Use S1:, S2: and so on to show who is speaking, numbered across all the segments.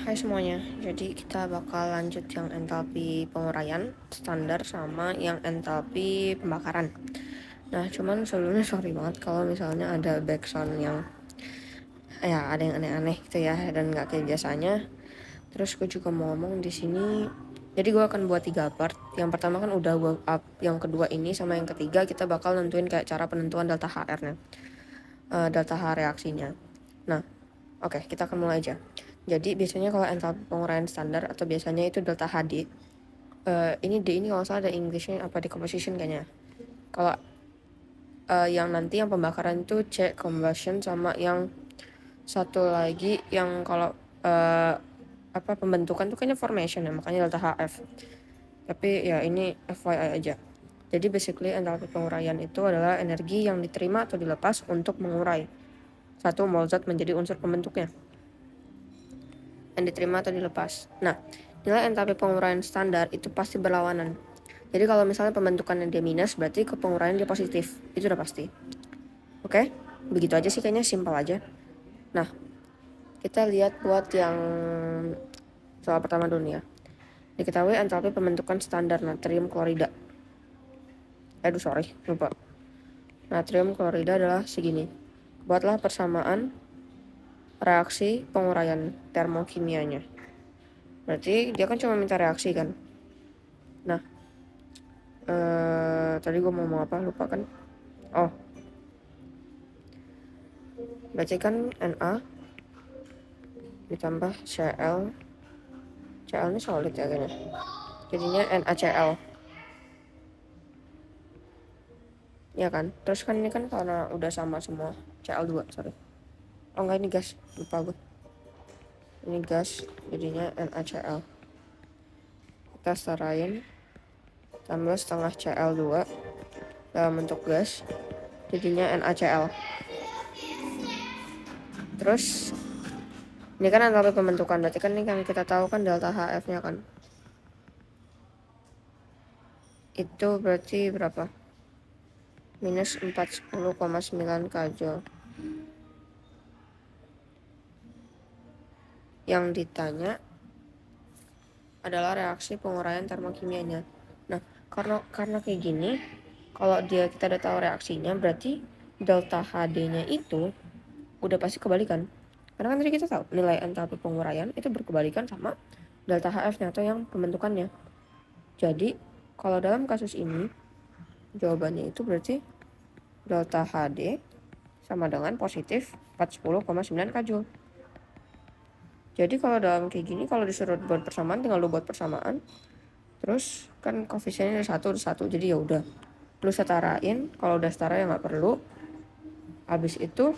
S1: Hai semuanya, jadi kita bakal lanjut yang entalpi penguraian standar sama yang entalpi pembakaran. Nah cuman sebelumnya sorry banget kalau misalnya ada background yang ya ada yang aneh-aneh gitu ya dan nggak kayak biasanya. Terus gue juga mau ngomong di sini, jadi gue akan buat 3 part. Yang pertama kan udah gue up, yang kedua ini sama yang ketiga kita bakal nentuin kayak cara penentuan delta HR-nya, delta H reaksinya. Nah oke, kita akan mulai aja. Jadi biasanya kalau entalpi penguraian standar atau biasanya itu delta HD. Ini D ini kalau salah ada Englishnya apa decomposition kayaknya. Kalau yang nanti yang pembakaran itu C combustion, sama yang satu lagi yang kalau apa pembentukan tuh kayaknya formation ya, makanya delta HF. Tapi ya ini FYI aja. Jadi basically entalpi penguraian itu adalah energi yang diterima atau dilepas untuk mengurai satu mol zat menjadi unsur pembentuknya, yang diterima atau dilepas. Nah, nilai entalpi penguraian standar itu pasti berlawanan. Jadi kalau misalnya pembentukannya dia minus, berarti ke penguraian dia positif. Itu udah pasti. Oke? Begitu aja sih, kayaknya simpel aja. Nah, kita lihat buat yang soal pertama dulu ya. Diketahui entalpi pembentukan standar natrium klorida. Lupa. Natrium klorida adalah segini. Buatlah persamaan reaksi penguraian termokimianya. Berarti dia kan cuma minta reaksi kan. Nah, tadi gue mau ngomong apa, lupa kan. Oh, berarti kan Na ditambah Cl. Cl ini solid ya kayaknya. Jadinya NaCl. Ya kan? Terus kan ini kan karena udah sama semua. Cl2, sorry. Oh enggak, ini gas. Lupa gue. Ini gas, jadinya NaCl. Kita setarain. Tambah setengah Cl2 dalam bentuk gas. Jadinya NaCl. Terus ini kan entalpi pembentukan, berarti kan ini yang kita tahu kan delta HF-nya kan. Itu berarti berapa? Minus 410,9 kJ. Yang ditanya adalah reaksi penguraian termokimianya. Nah, karena kayak gini, kalau kita udah tahu reaksinya, berarti delta HD-nya itu udah pasti kebalikan. Karena kan tadi kita tahu nilai entalpi penguraian itu berkebalikan sama delta HF-nya atau yang pembentukannya. Jadi, kalau dalam kasus ini, jawabannya itu berarti delta HD sama dengan positif 410,9 kJ. Jadi kalau dalam kayak gini, kalau disuruh buat persamaan, tinggal lu buat persamaan. Terus kan koefisiennya ada satu, jadi ya udah lu setarain. Kalau udah setara ya nggak perlu. Habis itu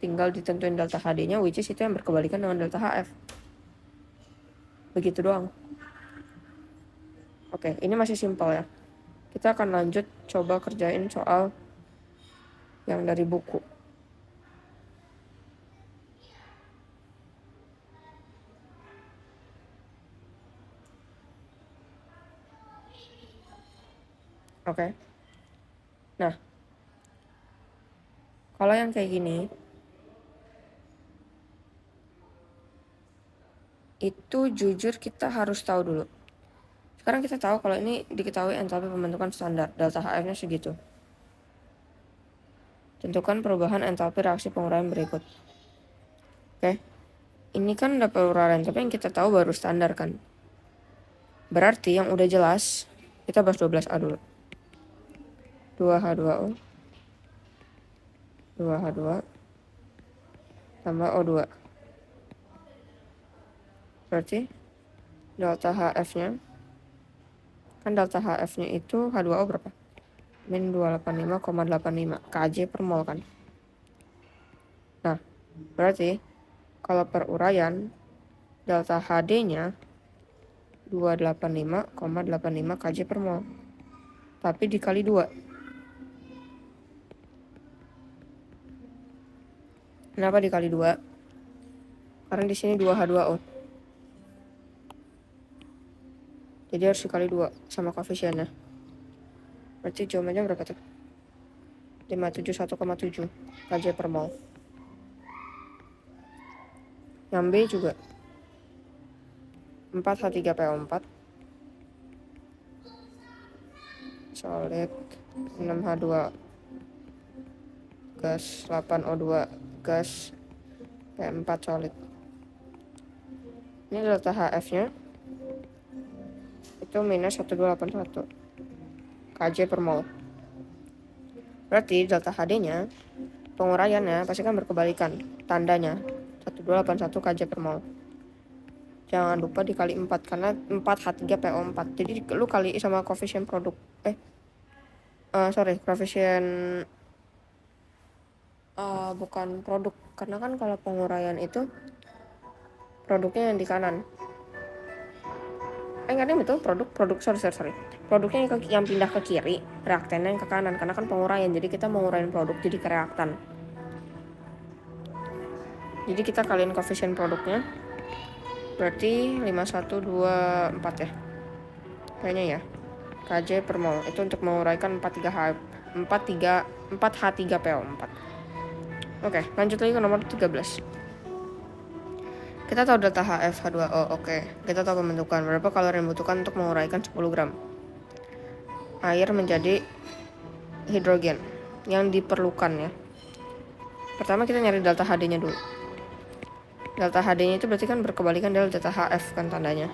S1: tinggal ditentuin delta HD-nya, which is itu yang berkebalikan dengan delta HF. Begitu doang. Oke, ini masih simpel ya. Kita akan lanjut coba kerjain soal yang dari buku. Oke. Nah, kalau yang kayak gini, itu jujur kita harus tahu dulu. Sekarang kita tahu kalau ini diketahui entalpi pembentukan standar, delta HF-nya segitu. Tentukan perubahan entalpi reaksi penguraian berikut. Oke. Ini kan udah peuraian, tapi yang kita tahu baru standar kan. Berarti yang udah jelas, kita bahas 12A dulu. 2H2O 2H2 tambah O2. Berarti delta HF-nya, kan delta HF-nya itu H2O berapa? Min 285,85 kJ per mol kan. Nah, berarti kalau peruraian delta HD-nya 285,85 kJ per mol. Tapi dikali 2. Kenapa dikali 2? Karena di sini 2H2O. Jadi harus dikali 2 sama koefisiennya. Berarti jawabannya berapa tuh? 571,7 kJ per mol. Yang B juga 4H3PO4 solid, 6H2 gas, 8O2 gas, P4 solid. Ini delta HF nya itu minus 1281 kJ per mol. Berarti delta HD nya penguraiannya pasti kan berkebalikan tandanya, 1281 kJ per mol. Jangan lupa dikali 4 karena 4H3PO4. Jadi lu kali sama koefisien produk. Koefisien bukan produk, karena kan kalau penguraian itu produknya yang di kanan. Enggak betul, produk sorry. Produknya yang pindah ke kiri, reaktannya yang ke kanan, karena kan penguraian. Jadi kita menguraiin produk jadi ke reaktan. Jadi kita kaliin koefisien produknya. Berarti 5124 ya. Kayaknya ya. kJ per mol. Itu untuk menguraikan 4H3PO4. Oke, lanjut lagi ke nomor 13. Kita tahu delta HF H2O. Oke, kita tahu pembentukan. Berapa kalori yang dibutuhkan untuk menguraikan 10 gram air menjadi hidrogen yang diperlukan ya. Pertama kita nyari delta HD-nya dulu. Delta HD-nya itu berarti kan berkebalikan dari delta HF kan tandanya.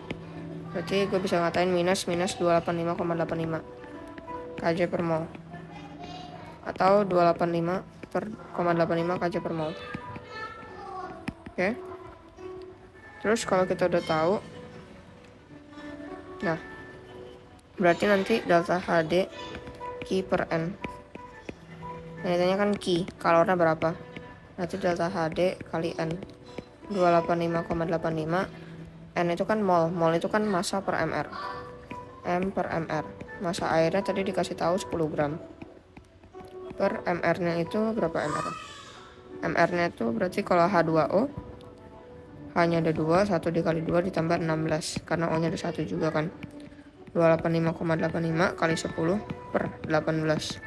S1: Berarti gue bisa ngatain minus 285,85 kJ per mol. Atau 285 kJ per mol. Oke. Terus kalau kita udah tahu, nah berarti nanti delta HD Q per N. Nah ditanya kan Q, kalornya berapa? Berarti delta HD kali N 285,85. N itu kan mol itu kan massa per mR. M per mR. Massa airnya tadi dikasih tahu 10 gram. Per mR-nya itu berapa mR? mR-nya itu berarti kalau H2O hanya ada 2, 1 dikali 2 ditambah 16. Karena O-nya ada 1 juga kan. 285,85 kali 10 per 18.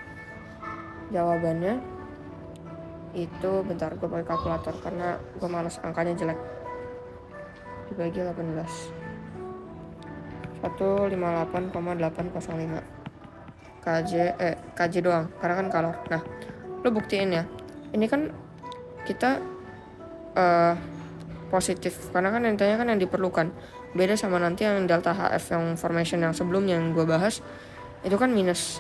S1: Jawabannya itu, bentar gue pakai kalkulator karena gue malas angkanya jelek. Dibagi 18. 158,805 kJ doang karena kan kalor. Nah, lo buktiin ya. Ini kan kita positif karena kan intinya kan yang diperlukan. Beda sama nanti yang delta HF yang formation yang sebelumnya yang gue bahas itu kan minus.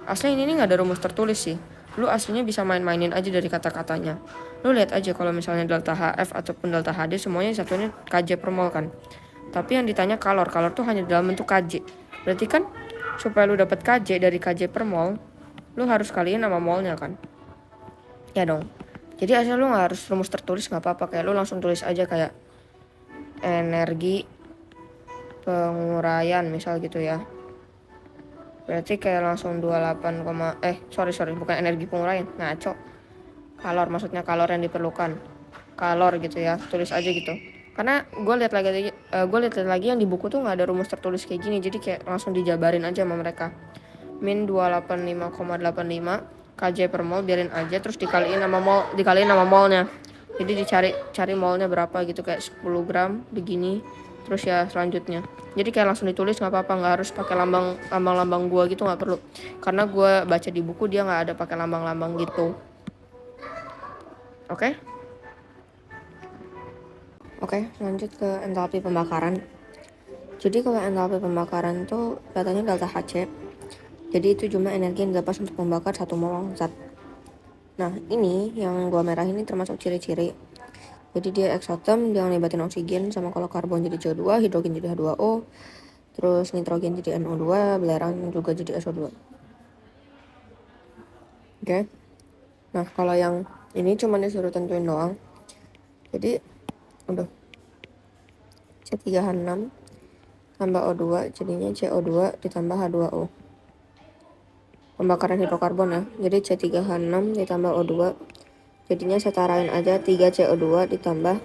S1: Aslinya ini nggak ada rumus tertulis sih. Lu aslinya bisa main-mainin aja dari kata-katanya. Lu lihat aja kalau misalnya delta HF ataupun delta HD semuanya satunya kJ per mol kan. Tapi yang ditanya kalor tuh hanya dalam bentuk kJ. Berarti kan supaya lu dapat kJ dari kJ per mol, lu harus kaliin sama molnya kan. Ya dong. Jadi asal lu gak harus rumus tertulis, gak apa-apa. Kayak lu langsung tulis aja kayak energi penguraian misal gitu ya. Berarti kayak langsung 28, bukan energi penguraian, ngaco. Kalor, maksudnya kalor yang diperlukan. Kalor gitu ya, tulis aja gitu. Karena gue lihat lagi yang di buku tuh gak ada rumus tertulis kayak gini. Jadi kayak langsung dijabarin aja sama mereka. Min 285,85 kJ per mol, biarin aja, terus dikaliin sama molnya. Jadi cari molnya berapa gitu, kayak 10 gram begini, terus ya selanjutnya. Jadi kayak langsung ditulis, nggak apa-apa, nggak harus pakai lambang gua gitu, nggak perlu. Karena gua baca di buku dia nggak ada pakai lambang-lambang gitu. Oke, lanjut ke entalpi pembakaran. Jadi kalau entalpi pembakaran tuh katanya delta Hc. Jadi itu jumlah energi yang didapat untuk membakar 1 mol zat. Nah ini yang gua merah ini termasuk ciri-ciri. Jadi dia eksoterm, dia ngelibatin oksigen, sama kalau karbon jadi CO2, hidrogen jadi H2O, terus nitrogen jadi NO2, belerang juga jadi SO2. Oke. Nah kalau yang ini cuma disuruh tentuin doang. Jadi udah C3H6 tambah O2 jadinya CO2 ditambah H2O. Pembakaran hidrokarbon ya. Jadi C3H6 ditambah O2 jadinya setarain aja 3CO2 ditambah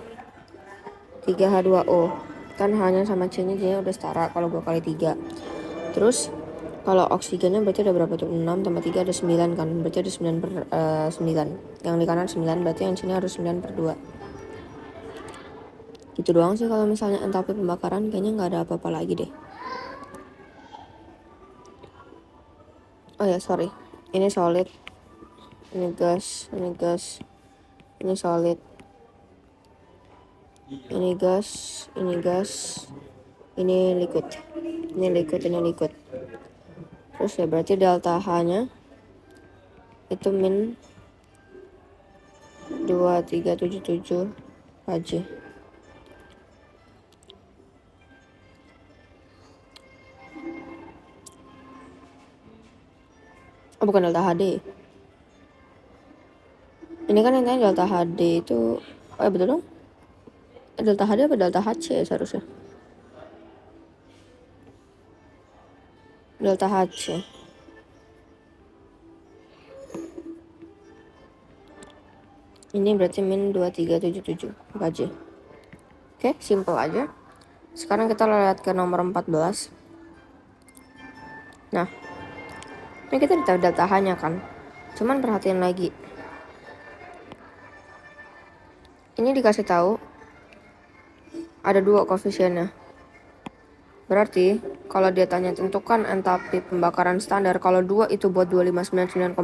S1: 3H2O. Kan hanya sama C-nya jadinya udah setara kalau gue kali 3. Terus kalau oksigennya berarti ada berapa tuh? 6 tambah 3 ada 9 kan. Berarti ada 9 per 9. Yang di kanan 9 berarti yang sini harus 9 per 2. Itu doang sih kalau misalnya entalpi pembakaran, kayaknya nggak ada apa-apa lagi deh. Oh ya, sorry, ini solid, ini gas, ini gas, ini solid, ini gas, ini gas, ini liquid, ini liquid, ini liquid. Terus ya berarti delta H-nya itu min 2377 kJ. Oh, bukan delta HD. Ini kan intinya delta HD itu, oh betul dong? Delta HD apa delta HC ya seharusnya? Delta HC. Ini berarti min 2377 kJ. Oke, simple aja. Sekarang kita lihat ke nomor 14. Nah, ini kita ditaruh delta H-nya kan. Cuman perhatiin lagi. Ini dikasih tahu ada 2 koefisiennya. Berarti kalau dia tanya tentukan entalpi pembakaran standar, kalau 2 itu buat 2599,1,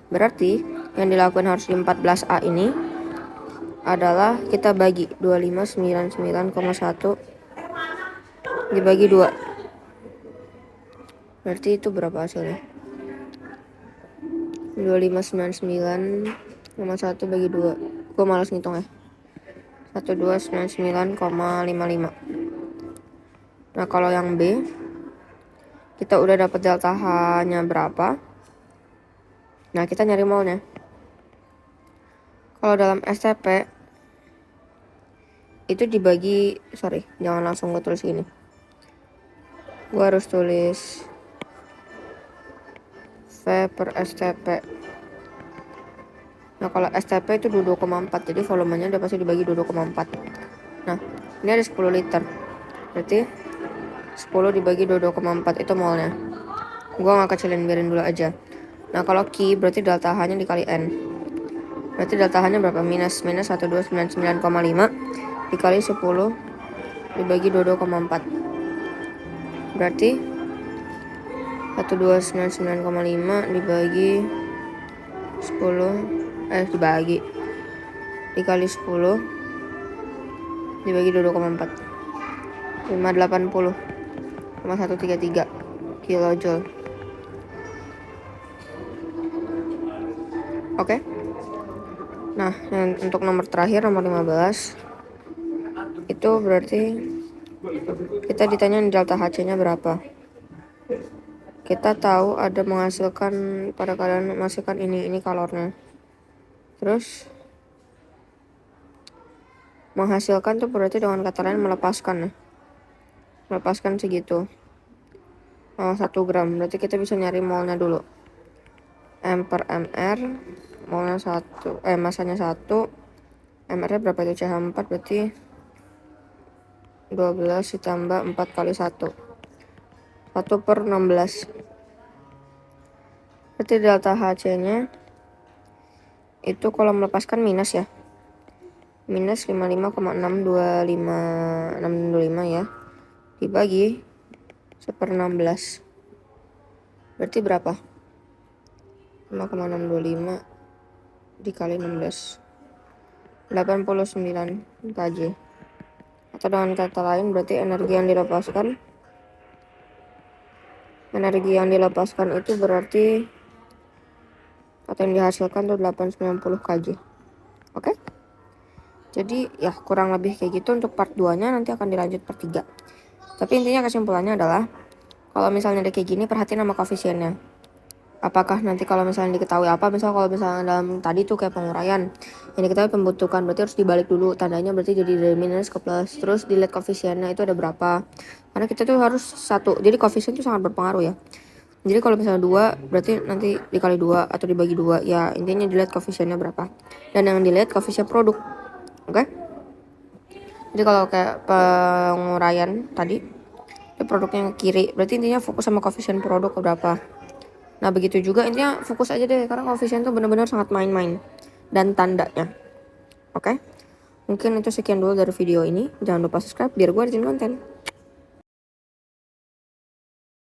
S1: berarti yang dilakukan harus di 14A ini adalah kita bagi 2599,1 dibagi 2. Berarti itu berapa hasilnya? 2599,1 bagi 2. Gue malas ngitung ya. 1299,55. Nah, kalau yang B, kita udah dapat delta H-nya berapa. Nah, kita nyari molnya. Kalau dalam STP itu dibagi, jangan langsung gue tulis gini. Gue harus tulis V per STP. Nah, kalau STP itu 22,4, jadi volumenya udah pasti dibagi 22,4. Nah, ini ada 10 liter. Berarti 10 dibagi 22,4 itu molnya. Gue gak kecilin, biarin dulu aja. Nah, kalau Q berarti delta H-nya dikali N. Berarti delta H-nya berapa? Minus 1299,5 dikali 10 dibagi 22,4. Berarti 1299,5 dibagi 10 dikali 10 dibagi 22,4. 580,133 kilojoule. Oke. Nah, yang untuk nomor terakhir, nomor 15, itu berarti kita ditanya delta HC-nya berapa. Kita tahu ada menghasilkan, pada keadaan menghasilkan ini kalornya. Terus menghasilkan tuh berarti dengan kata lain melepaskan ya. Melepaskan segitu. 1 gram. Berarti kita bisa nyari molnya dulu. M per MR, molnya 1, masanya 1, MR-nya berapa itu? CH4 berarti 12 ditambah 4 kali 1. 1 per 16. Berarti delta HC-nya itu kalau melepaskan minus ya. Minus 55,625 ya. Dibagi 1/16. Berarti berapa? 5,625 dikali 16. 89 kJ. Atau dengan kata lain berarti energi yang dilepaskan itu berarti, atau yang dihasilkan tuh 890 kJ. Oke? Jadi ya kurang lebih kayak gitu. Untuk part 2-nya nanti akan dilanjut part 3. Tapi intinya kesimpulannya adalah kalau misalnya ada kayak gini, perhatiin sama koefisiennya. Apakah nanti kalau misalnya diketahui apa, kalau misalnya dalam tadi tuh kayak penguraian yang diketahui pembentukan, berarti harus dibalik dulu tandanya, berarti jadi dari minus ke plus, terus dilihat koefisiennya itu ada berapa, karena kita tuh harus satu, jadi koefisien itu sangat berpengaruh ya. Jadi kalau misalnya 2 berarti nanti dikali 2 atau dibagi 2 ya, intinya dilihat koefisiennya berapa, dan yang dilihat koefisien produk. Oke? Jadi kalau kayak penguraian tadi itu produknya yang kiri, berarti intinya fokus sama koefisien produk berapa. Nah, begitu juga intinya fokus aja deh, karena koefisien tuh benar-benar sangat main-main dan tandanya. Oke? Mungkin itu sekian dulu dari video ini. Jangan lupa subscribe biar gue rajin konten.